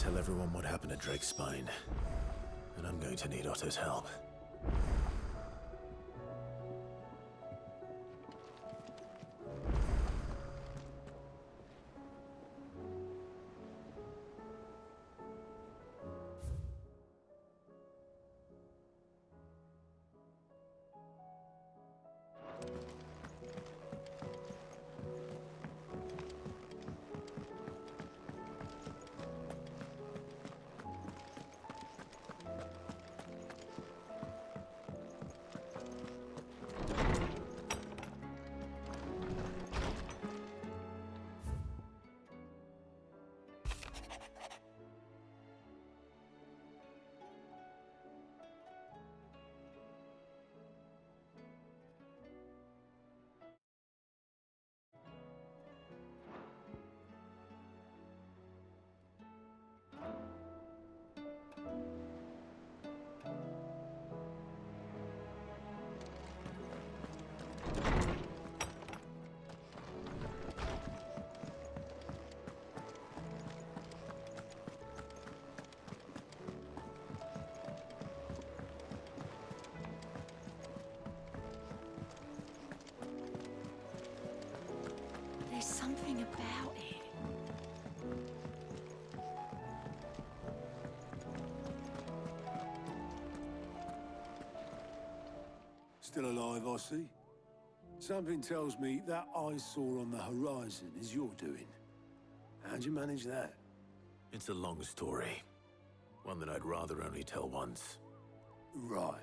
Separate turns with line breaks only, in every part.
tell everyone what happened at Drake's Spine. And I'm going to need Otto's help.
There's something about it.
Still alive, I see. Something tells me that I saw on the horizon is your doing. How'd you manage that?
It's a long story. One that I'd rather only tell once.
Right.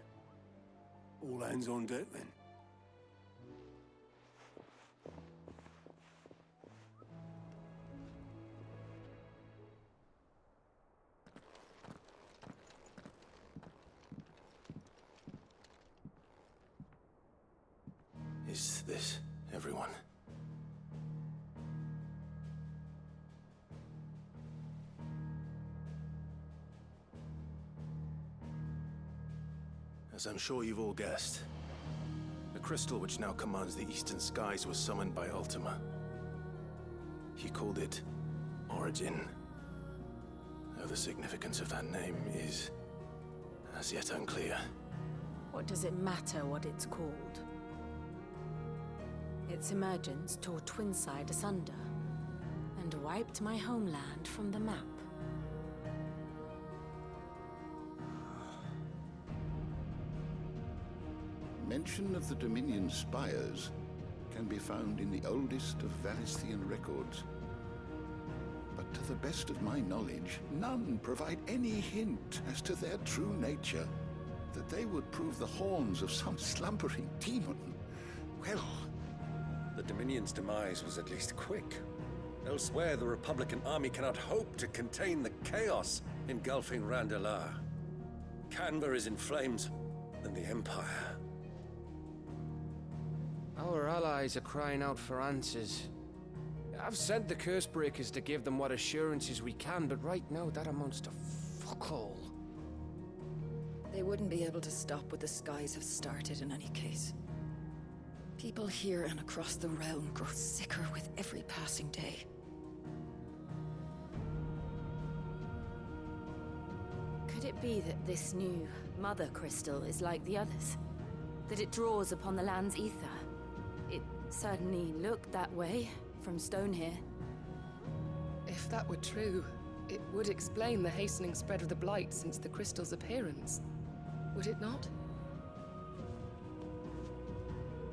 All hands on deck, then.
Is this everyone? As I'm sure you've all guessed, the crystal which now commands the eastern skies was summoned by Ultima. He called it Origin. Though the significance of that name is as yet unclear.
What does it matter what it's called? Its emergence tore Twinside asunder and wiped my homeland from the map.
Mention of the Dominion spires can be found in the oldest of Variscian records. But to the best of my knowledge, none provide any hint as to their true nature. That they would prove the horns of some slumbering demon. Well,
the Dominion's demise was at least quick. Elsewhere, the Republican army cannot hope to contain the chaos engulfing Randalar. Canberra is in flames, and the Empire.
Our allies are crying out for answers. I've sent the Cursebreakers to give them what assurances we can, but right now that amounts to fuck all.
They wouldn't be able to stop what the skies have started in any case. People here and across the realm grow sicker with every passing day.
Could it be that this new Mother Crystal is like the others? That it draws upon the land's ether? It certainly looked that way from stone here.
If that were true, it would explain the hastening spread of the Blight since the crystal's appearance. Would it not?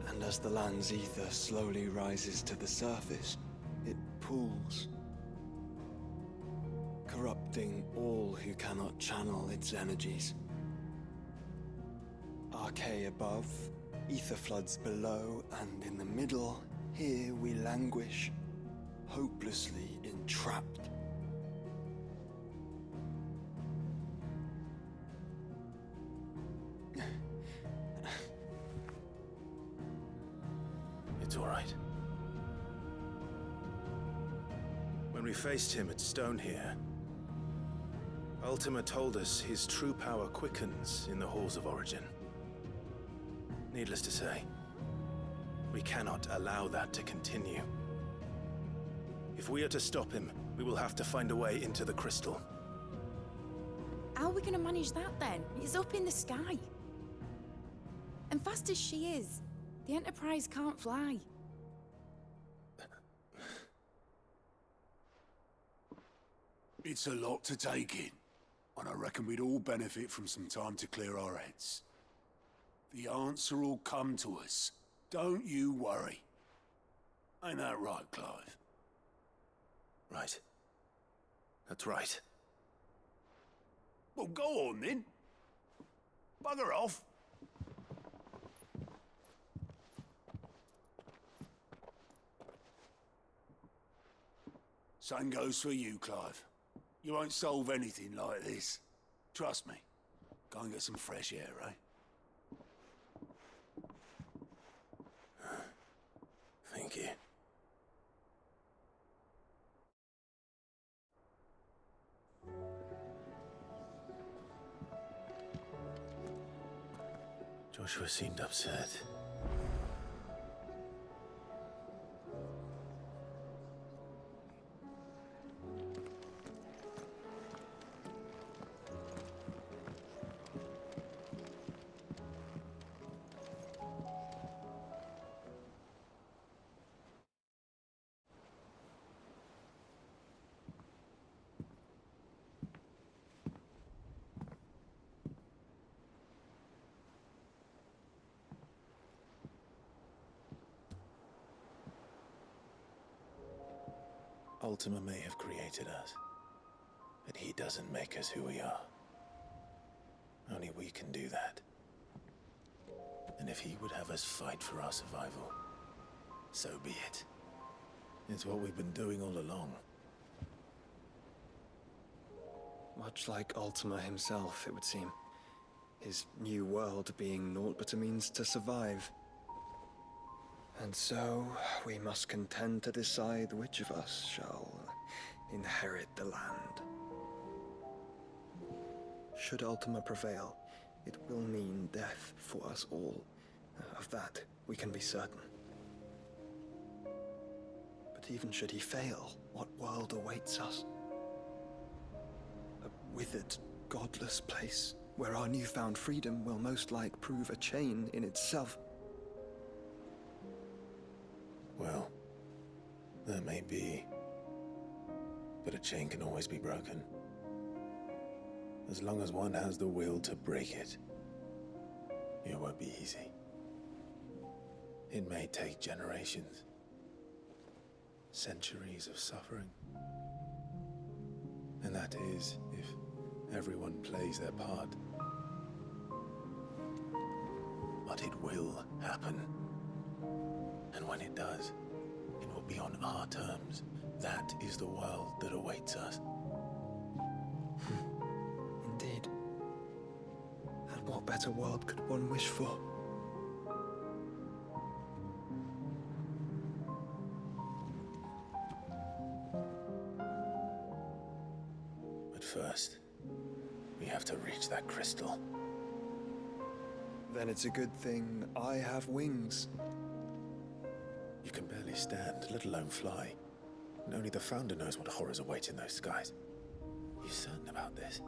And as the land's ether slowly rises to the surface, it pools, corrupting all who cannot channel its energies. Archay above, ether floods below, and in the middle, here we languish, hopelessly entrapped.
It's all right. When we faced him at Stone here, Ultima told us his true power quickens in the halls of Origin. Needless to say, we cannot allow that to continue. If we are to stop him, we will have to find a way into the crystal.
How are we gonna manage that then? It's up in the sky. And fast as she is, the Enterprise can't fly.
It's a lot to take in, and I reckon we'd all benefit from some time to clear our heads. The answer will come to us. Don't you worry. Ain't that right, Clive?
Right. That's right.
Well, go on then. Bugger off. Same goes for you, Clive. You won't solve anything like this. Trust me. Go and get some fresh air, eh?
Thank you. Joshua seemed upset. Ultima may have created us, but he doesn't make us who we are. Only we can do that. And if he would have us fight for our survival, so be it. It's what we've been doing all along.
Much like Ultima himself, it would seem. His new world being naught but a means to survive. And so, we must contend to decide which of us shall inherit the land. Should Ultima prevail, it will mean death for us all. Of that, we can be certain. But even should he fail, what world awaits us? A withered, godless place, where our newfound freedom will most like prove a chain in itself.
Well, that may be. But a chain can always be broken. As long as one has the will to break it. It won't be easy. It may take generations. Centuries of suffering. And that is, if everyone plays their part. But it will happen. And when it does, it will be on our terms. That is the world that awaits us.
Indeed. And what better world could one wish for?
But first, we have to reach that crystal.
Then it's a good thing I have wings.
You can barely stand, let alone fly. And only the Founder knows what horrors await in those skies. You certain about this?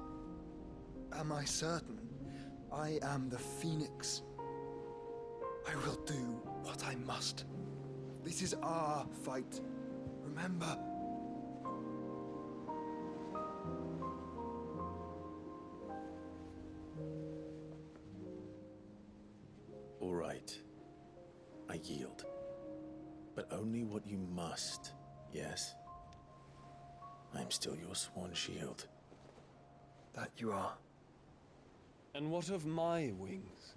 Am I certain? I am the Phoenix. I will do what I must. This is our fight. Remember.
All right. I yield. But only what you must, yes? I'm still your sworn shield.
That you are.
And what of my wings?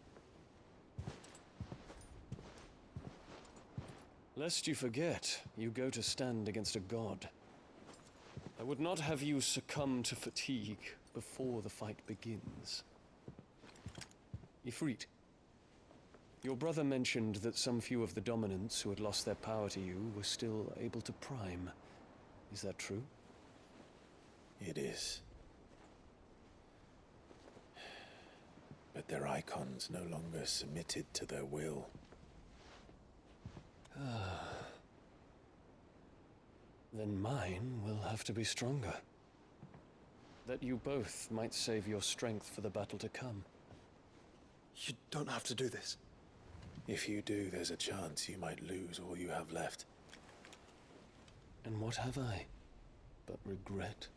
Lest you forget, you go to stand against a god. I would not have you succumb to fatigue before the fight begins. Ifrit, your brother mentioned that some few of the dominants who had lost their power to you were still able to prime. Is that true?
It is. But their icons no longer submitted to their will.
Then mine will have to be stronger. That you both might save your strength for the battle to come.
You don't have to do this.
If you do, there's a chance you might lose all you have left.
And what have I but regret?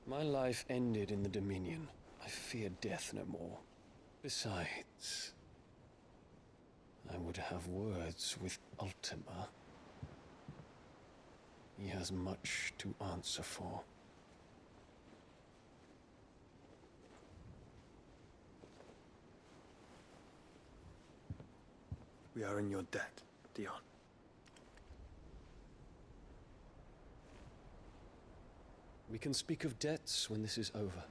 My life ended in the Dominion. I fear death no more. Besides, I would have words with Ultima. He has much to answer for.
We are in your debt, Dion.
We can speak of debts when this is over.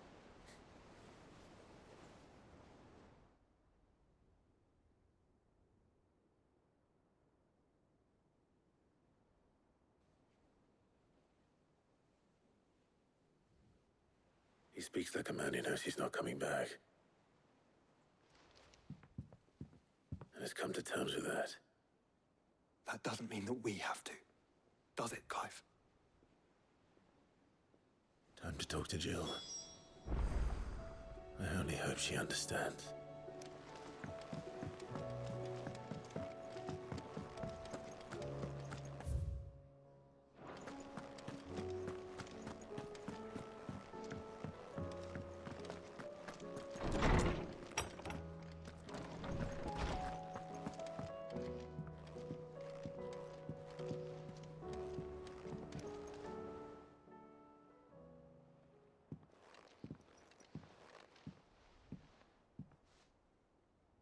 He speaks like a man who knows he's not coming back. And has come to terms with that.
That doesn't mean that we have to, does it, Clive?
Time to talk to Jill. I only hope she understands.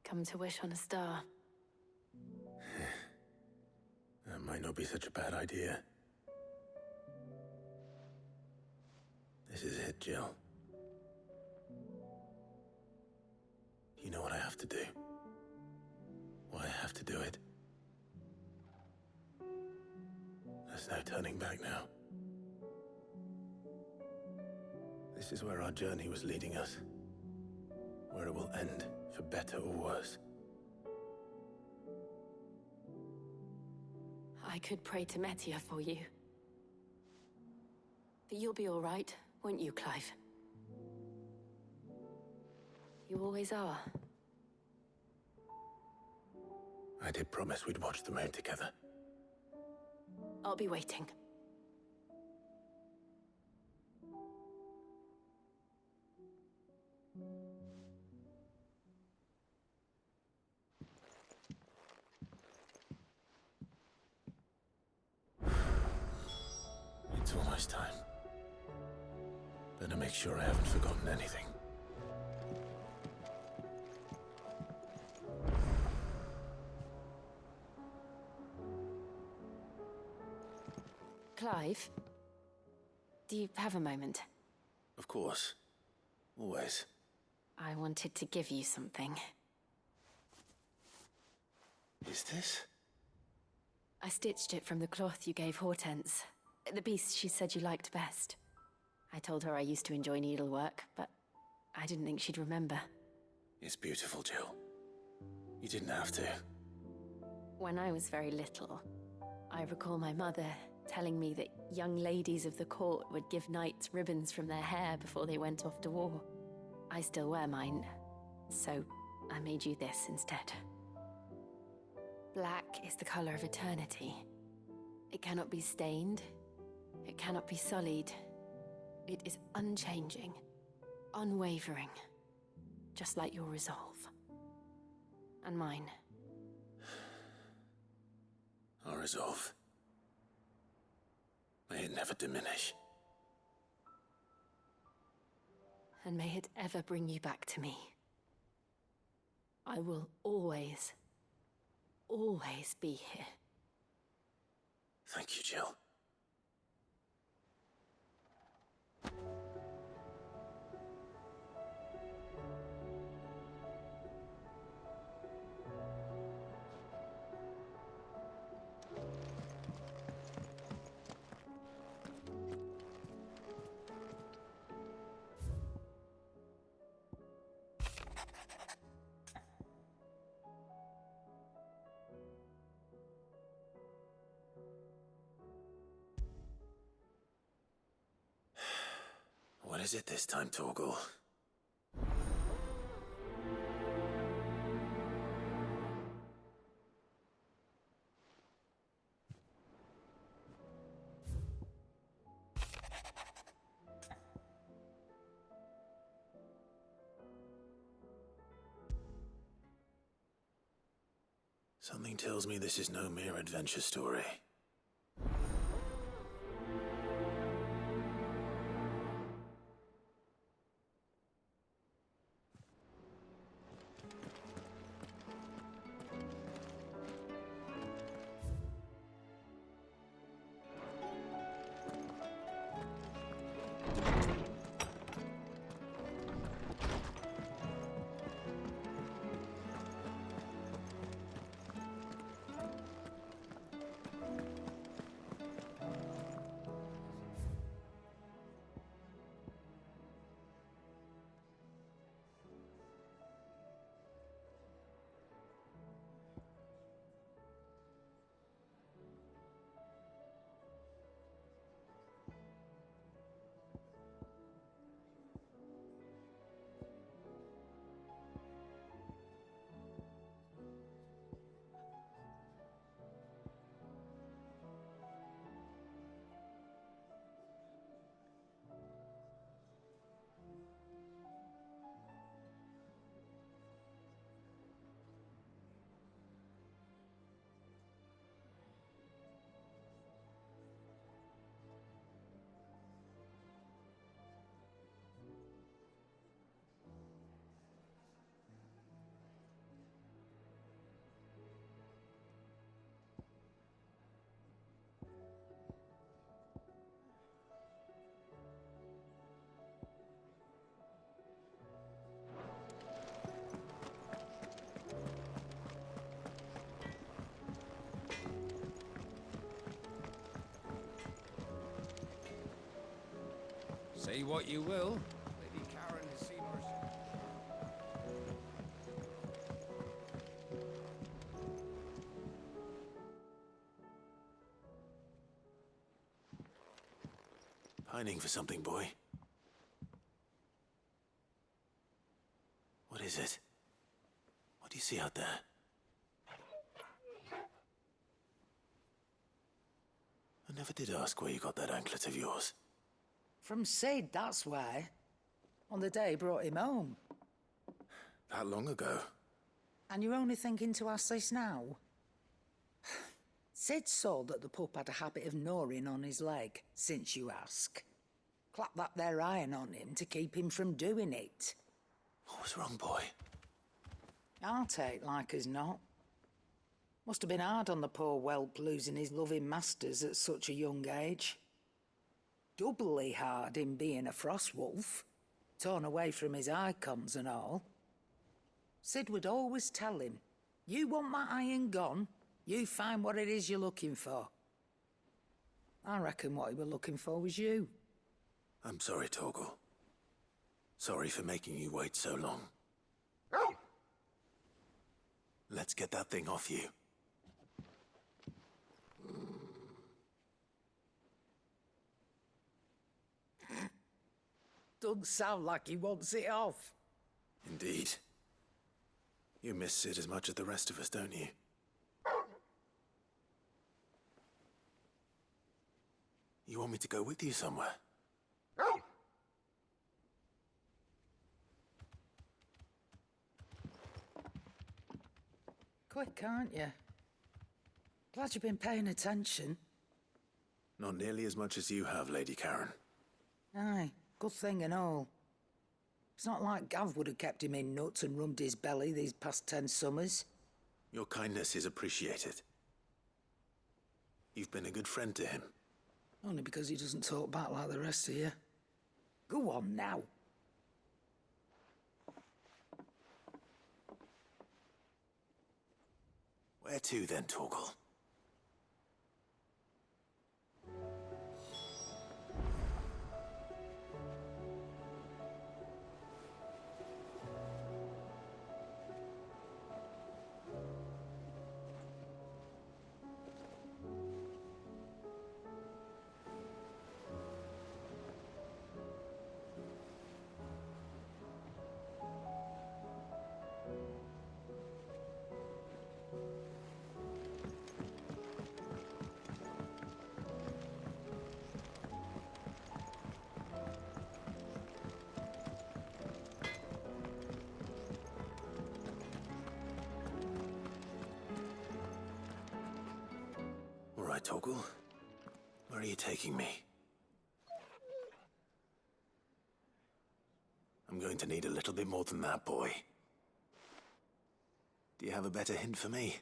Come to wish on a star.
That might not be such a bad idea. This is it, Jill. You know what I have to do. Why I have to do it. There's no turning back now. This is where our journey was leading us. Where it will end, for better or worse.
I could pray to Metia for you. But you'll be all right, won't you, Clive? You always are.
I did promise we'd watch the moon together.
I'll be waiting.
It's almost time. Better make sure I haven't forgotten anything.
Clive? Do you have a moment?
Of course. Always.
I wanted to give you something.
Is this?
I stitched it from the cloth you gave Hortense. The piece she said you liked best. I told her I used to enjoy needlework, but I didn't think she'd remember.
It's beautiful, Jill. You didn't have to.
When I was very little, I recall my mother telling me that young ladies of the court would give knights ribbons from their hair before they went off to war. I still wear mine, so I made you this instead. Black is the color of eternity. It cannot be stained. It cannot be sullied. It is unchanging, unwavering, just like your resolve. And mine.
Our resolve. May it never diminish.
And may it ever bring you back to me. I will always, always be here.
Thank you, Jill. What is it this time, Torgal? Something tells me this is no mere adventure story.
Say what you will, Lady Karen has seen her.
Pining for something, boy. What is it? What do you see out there? I never did ask where you got that anklet of yours.
From Sid, that's why. On the day he brought him home.
That long ago?
And you're only thinking to ask this now? Sid saw that the pup had a habit of gnawing on his leg, since you ask. Clap that there iron on him to keep him from doing it.
What was wrong, boy?
I'll take like as not. Must have been hard on the poor whelp losing his loving masters at such a young age. Doubly hard in being a frost wolf, torn away from his icons and all. Sid would always tell him, you want that iron gone, you find what it is you're looking for. I reckon what he were looking for was you.
I'm sorry, Torgal. Sorry for making you wait so long. Let's get that thing off you.
Doesn't sound like he wants it off.
Indeed. You miss Sid as much as the rest of us, don't you? You want me to go with you somewhere?
Quick, aren't you? Glad you've been paying attention.
Not nearly as much as you have, Lady Karen.
Aye, good thing and all. It's not like Gav would have kept him in nuts and rubbed his belly these past 10 summers.
Your kindness is appreciated. You've been a good friend to him.
Only because he doesn't talk back like the rest of you. Go on now.
Where to then, Torgal? Torgal? Where are you taking me? I'm going to need a little bit more than that, boy. Do you have a better hint for me?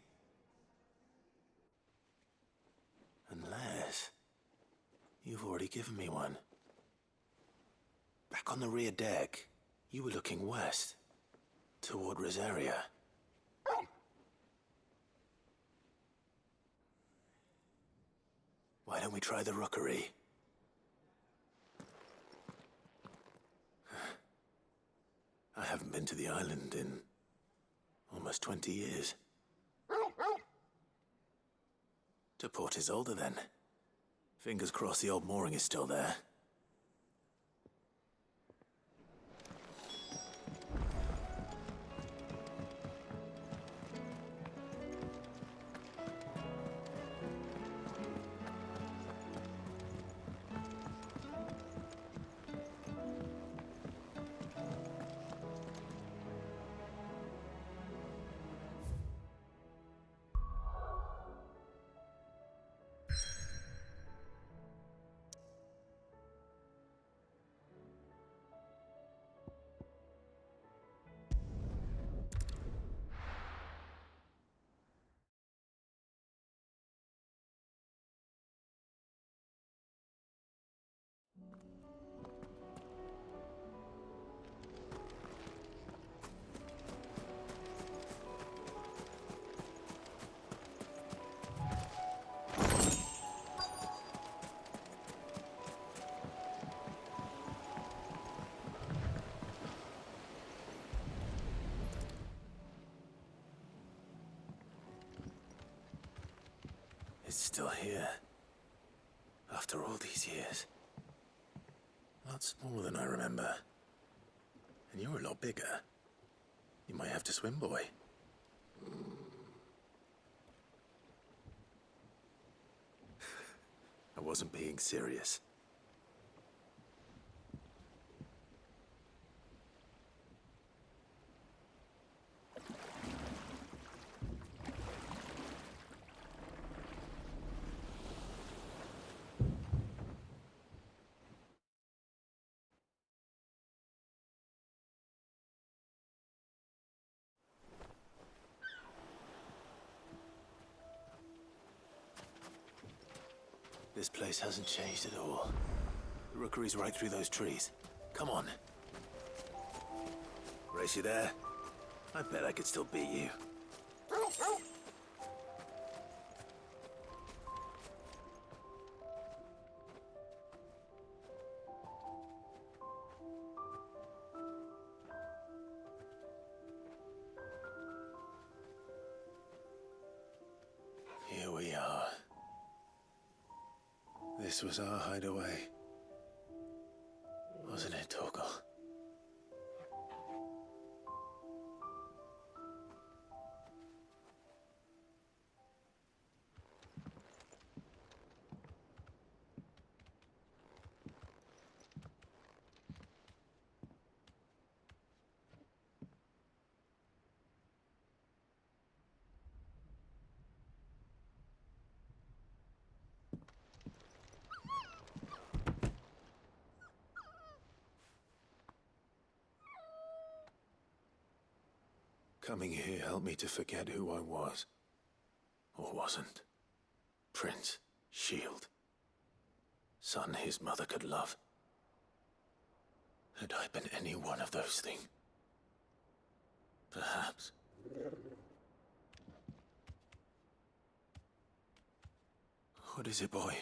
Unless... you've already given me one. Back on the rear deck, you were looking west, toward Rosaria. Why don't we try the rookery? I haven't been to the island in almost 20 years. To Port Isolde, then. Fingers crossed the old mooring is still there. It's still here. After all these years. Lots smaller than I remember. And you're a lot bigger. You might have to swim, boy. I wasn't being serious. This place hasn't changed at all. The rookery's right through those trees. Come on. Race you there? I bet I could still beat you. Here we are. This was our hideaway. Wasn't it, Torgal? Coming here helped me to forget who I was. Or wasn't. Prince, Shield. Son his mother could love. Had I been any one of those things? Perhaps. What is it, boy?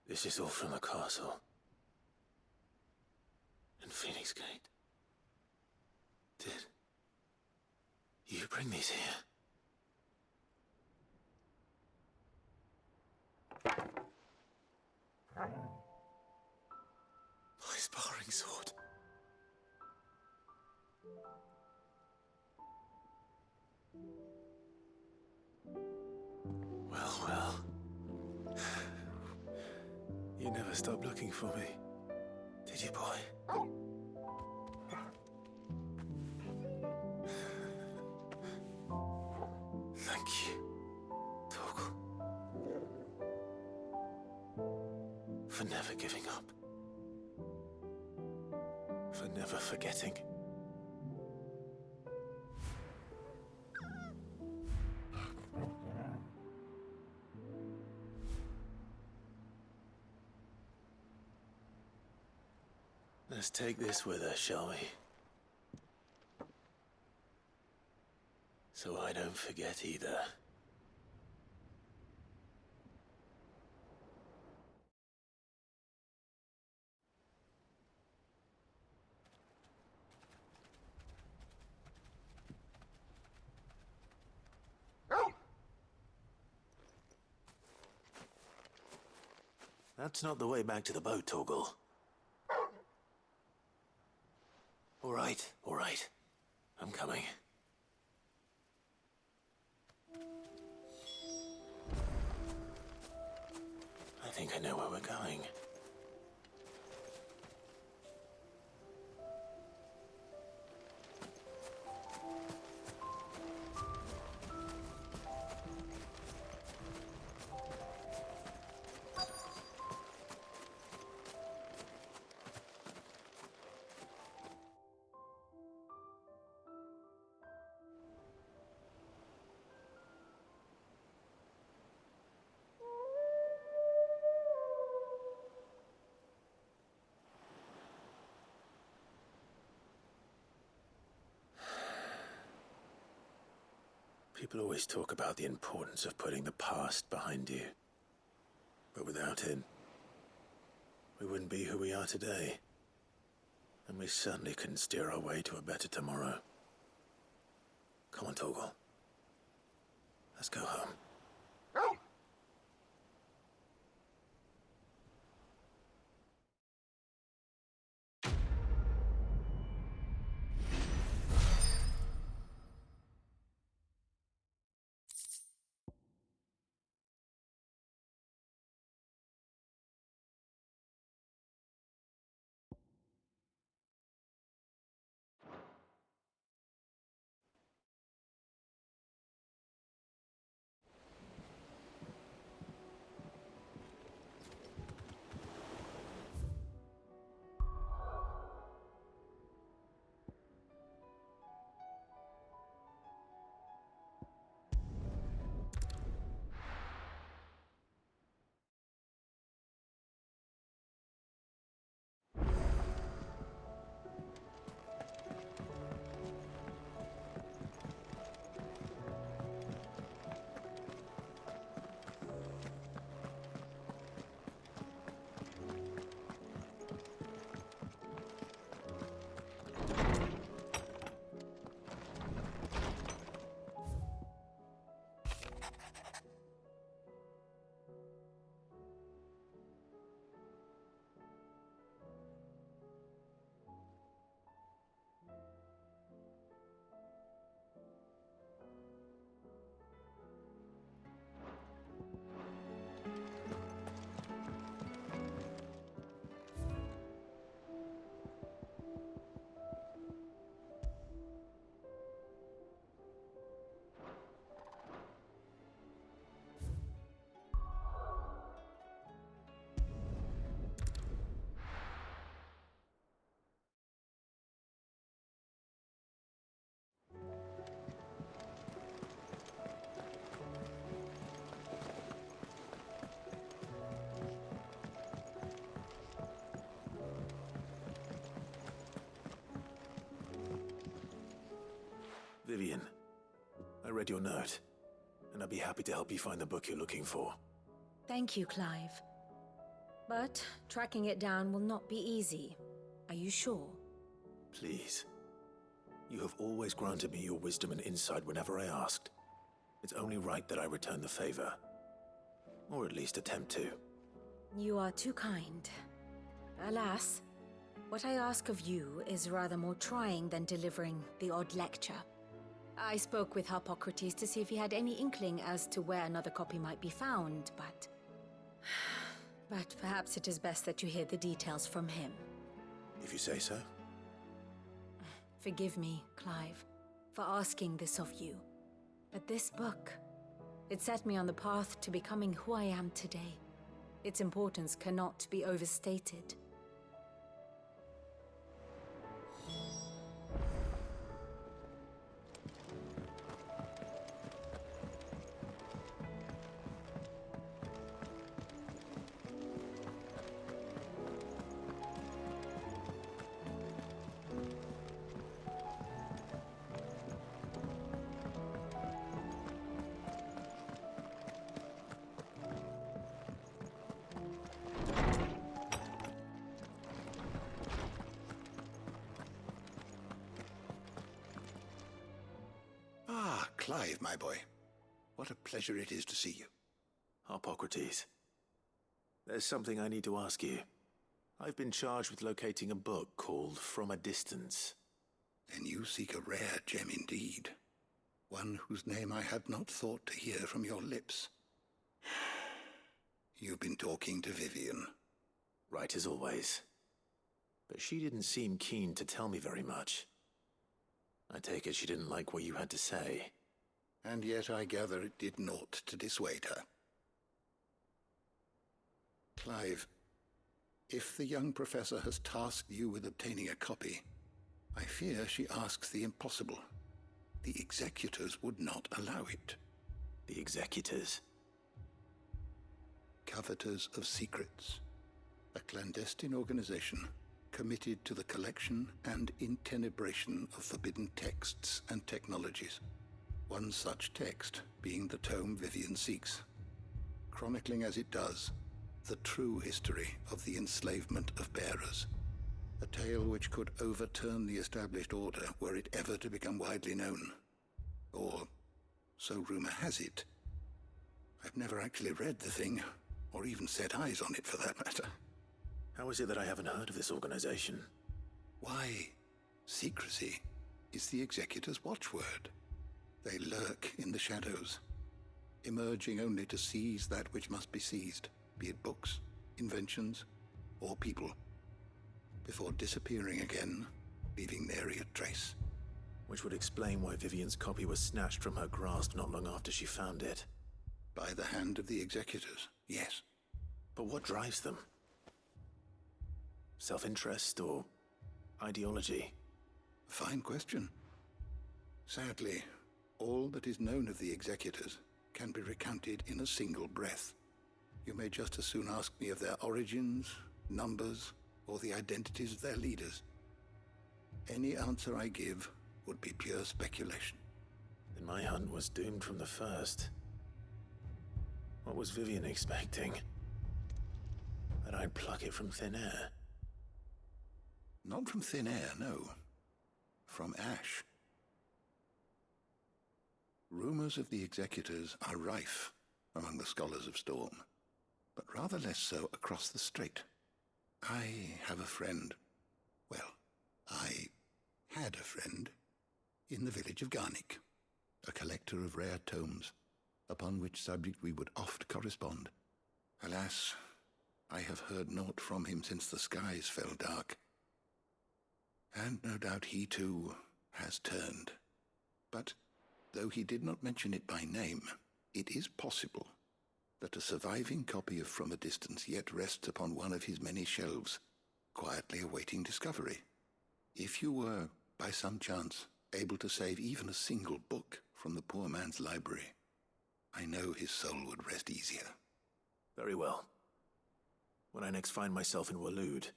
This is all from the castle. And Phoenix Gate. Did you bring these here? My sparring sword. Well, well. You never stopped looking for me, did you, boy? you, Torgal. For never giving up. For never forgetting. Let's take this with us, shall we? So I don't forget either. That's not the way back to the boat, Torgal. All right. I'm coming. I think I know where we're going. People always talk about the importance of putting the past behind you. But without it, we wouldn't be who we are today. And we certainly couldn't steer our way to a better tomorrow. Come on, Torgal. Let's go home. Vivian, I read your note, and I'd be happy to help you find the book you're looking for.
Thank you, Clive. But tracking it down will not be easy. Are you sure?
Please. You have always granted me your wisdom and insight whenever I asked. It's only right that I return the favor. Or at least attempt to.
You are too kind. Alas, what I ask of you is rather more trying than delivering the odd lecture. I spoke with Harpocrates to see if he had any inkling as to where another copy might be found, but perhaps it is best that you hear the details from him.
If you say so.
Forgive me, Clive, for asking this of you. But this book, It set me on the path to becoming who I am today. Its importance cannot be overstated.
Clive, my boy. What a pleasure it is to see you.
Harpocrates. There's something I need to ask you. I've been charged with locating a book called From a Distance.
Then you seek a rare gem indeed. One whose name I had not thought to hear from your lips. You've been talking to Vivian.
Right as always. But she didn't seem keen to tell me very much. I take it she didn't like what you had to say.
And yet I gather it did naught to dissuade her. Clive, if the young professor has tasked you with obtaining a copy, I fear she asks the impossible. The executors would not allow it.
The executors?
Covetors of Secrets. A clandestine organization committed to the collection and intenebration of forbidden texts and technologies. One such text being the tome Vivian seeks, chronicling as it does the true history of the enslavement of bearers. A tale which could overturn the established order were it ever to become widely known. Or, so rumor has it. I've never actually read the thing, or even set eyes on it for that matter.
How is it that I haven't heard of this organization?
Why, secrecy is the Executor's watchword. They lurk in the shadows, emerging only to seize that which must be seized, be it books, inventions, or people, before disappearing again, leaving nary a trace.
Which would explain why Vivian's copy was snatched from her grasp not long after she found it.
By the hand of the Executors, yes.
But what drives them? Self-interest or ideology?
Fine question. Sadly, all that is known of the Executors can be recounted in a single breath. You may just as soon ask me of their origins, numbers, or the identities of their leaders. Any answer I give would be pure speculation.
Then my hunt was doomed from the first. What was Vivian expecting? That I'd pluck it from thin air?
Not from thin air, no. From ash. Rumors of the Executors are rife among the scholars of Storm, but rather less so across the Strait. I have a friend. Well, I had a friend in the village of Garnick, a collector of rare tomes, upon which subject we would oft correspond. Alas, I have heard naught from him since the skies fell dark. And no doubt he too has turned. But though he did not mention it by name, it is possible that a surviving copy of From a Distance yet rests upon one of his many shelves, quietly awaiting discovery. If you were, by some chance, able to save even a single book from the poor man's library, I know his soul would rest easier.
Very well. When I next find myself in Waloed,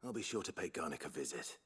I'll be sure to pay Garnick a visit.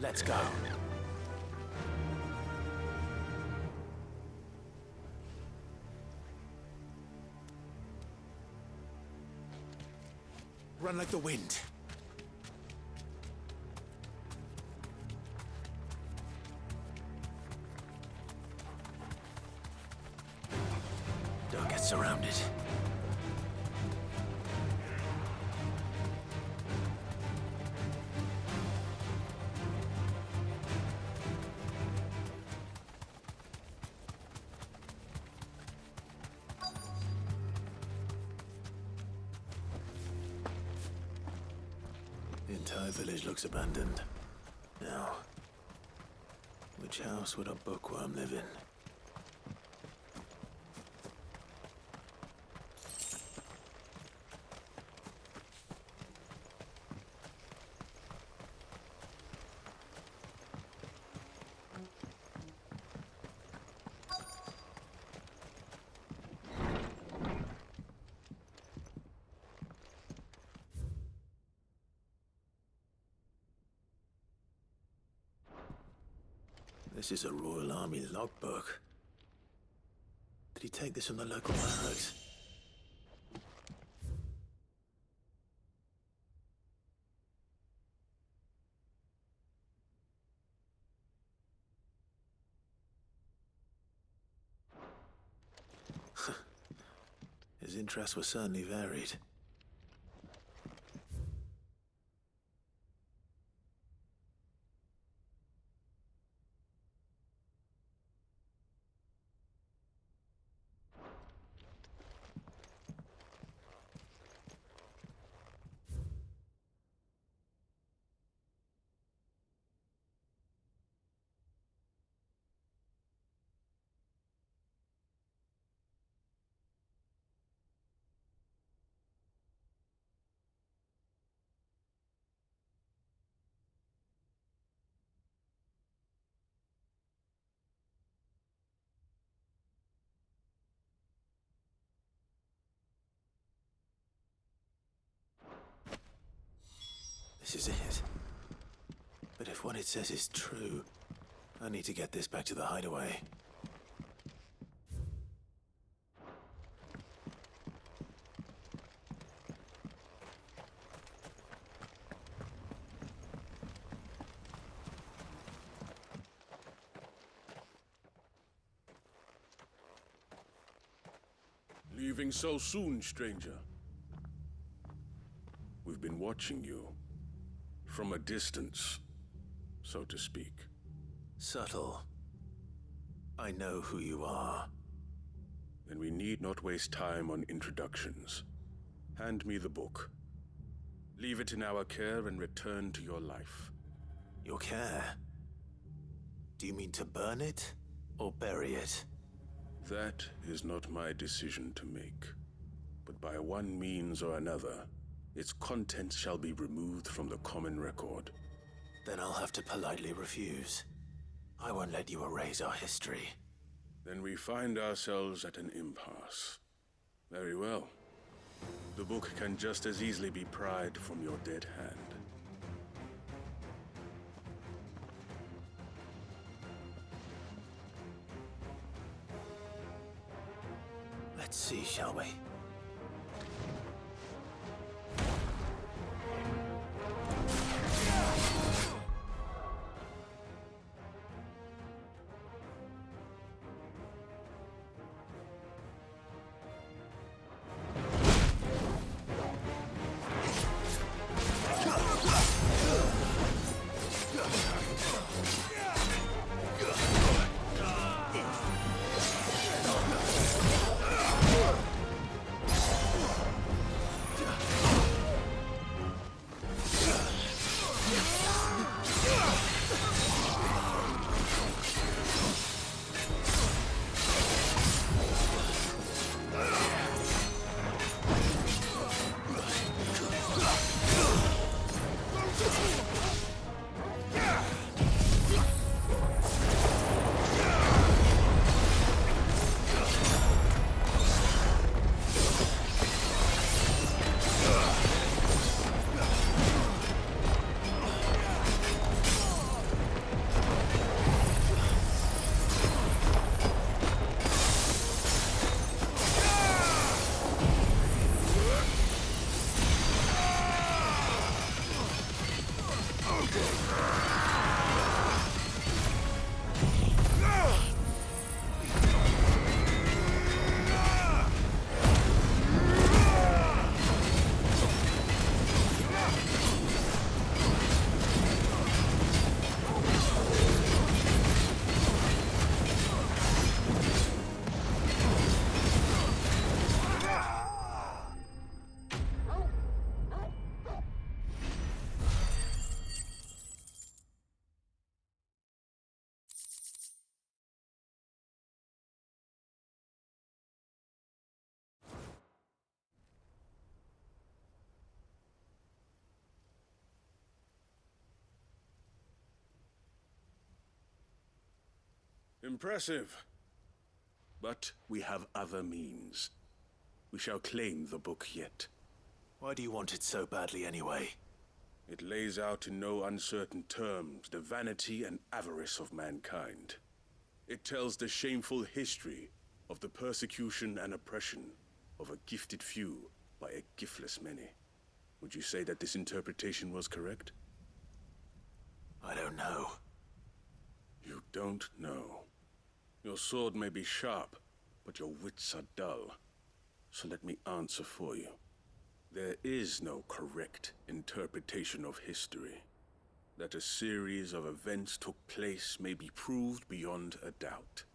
Let's go. Run like the wind. Don't get surrounded. The entire village looks abandoned. Now, which house would a bookworm live in? This is a Royal Army logbook. Did he take this from the local barracks? His interests were certainly varied. This is it. But if what it says is true, I need to get this back to the hideaway.
Leaving so soon, stranger? We've been watching you. From a distance, so to speak.
Subtle. I know who you are.
Then we need not waste time on introductions. Hand me the book. Leave it in our care and return to your life.
Your care? Do you mean to burn it or bury it?
That is not my decision to make. But by one means or another, its contents shall be removed from the common record.
Then I'll have to politely refuse. I won't let you erase our history.
Then we find ourselves at an impasse. Very well. The book can just as easily be pried from your dead hand.
Let's see, shall we?
Impressive. But we have other means. We shall claim the book yet.
Why do you want it so badly anyway?
It lays out in no uncertain terms the vanity and avarice of mankind. It tells the shameful history of the persecution and oppression of a gifted few by a giftless many. Would you say that this interpretation was correct?
I don't know.
You don't know. Your sword may be sharp, but your wits are dull. So let me answer for you. There is no correct interpretation of history. That a series of events took place may be proved beyond a doubt.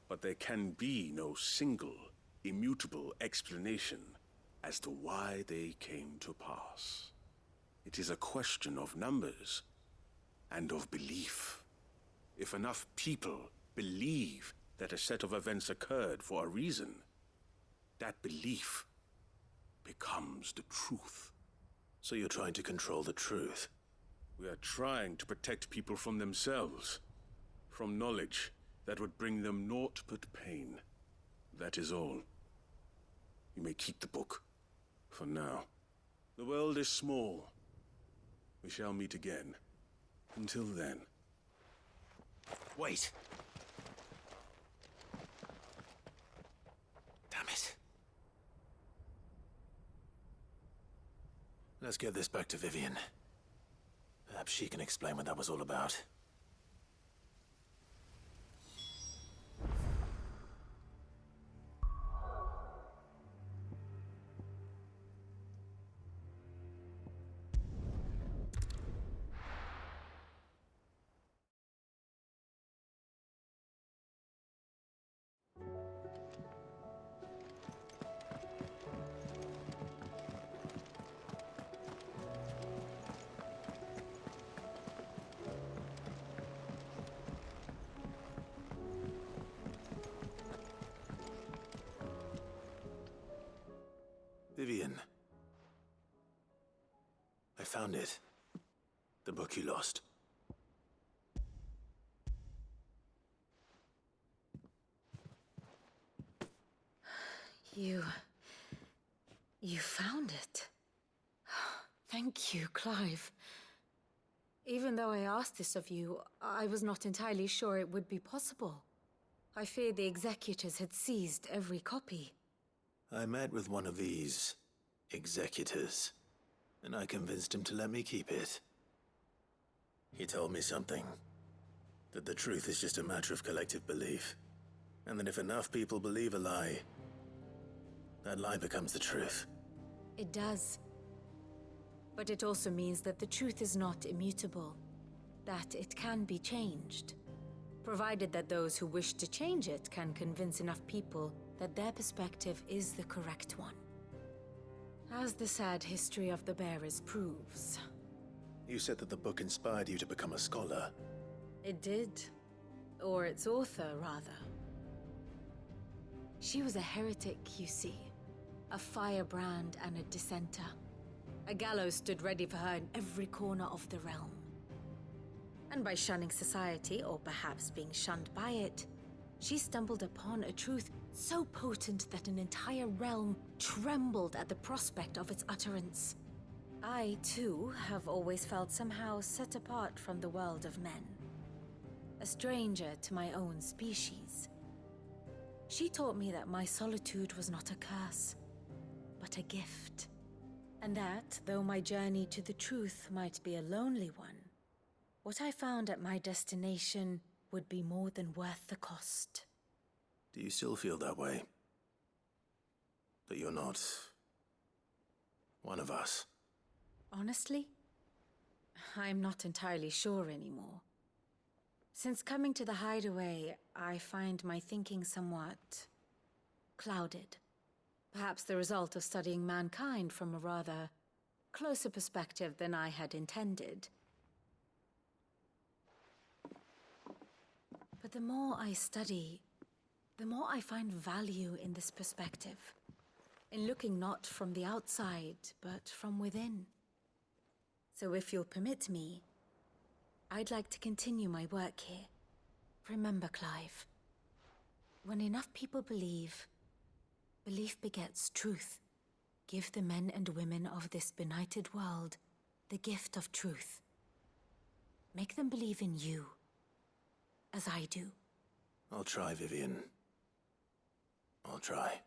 But there can be no single, immutable explanation as to why they came to pass. It is a question of numbers and of belief. If enough people believe that a set of events occurred for a reason, that belief becomes the truth.
So you're trying to control the truth?
We are trying to protect people from themselves, from knowledge that would bring them naught but pain. That is all. You may keep the book, for now. The world is small. We shall meet again. Until then.
Wait! Damn it. Let's get this back to Vivian. Perhaps she can explain what that was all about. Vivian. I found it. The book you lost.
You found it. Thank you, Clive. Even though I asked this of you, I was not entirely sure it would be possible. I feared the executors had seized every copy.
I met with one of these executors, and I convinced him to let me keep it. He told me something. That the truth is just a matter of collective belief. And that if enough people believe a lie, that lie becomes the truth.
It does. But it also means that the truth is not immutable. That it can be changed. Provided that those who wish to change it can convince enough people that their perspective is the correct one. As the sad history of the Bearers proves.
You said that the book inspired you to become a scholar.
It did. Or its author, rather. She was a heretic, you see. A firebrand and a dissenter. A gallows stood ready for her in every corner of the realm. And by shunning society, or perhaps being shunned by it, she stumbled upon a truth so potent that an entire realm trembled at the prospect of its utterance. I, too, have always felt somehow set apart from the world of men. A stranger to my own species. She taught me that my solitude was not a curse, but a gift. And that, though my journey to the truth might be a lonely one, what I found at my destination would be more than worth the cost.
Do you still feel that way? That you're not one of us?
Honestly, I'm not entirely sure anymore. Since coming to the Hideaway, I find my thinking somewhat clouded. Perhaps the result of studying mankind from a rather closer perspective than I had intended. But the more I study, the more I find value in this perspective. In looking not from the outside, but from within. So if you'll permit me, I'd like to continue my work here. Remember, Clive, when enough people believe, belief begets truth. Give the men and women of this benighted world the gift of truth. Make them believe in you, as I do.
I'll try, Vivian. I'll try.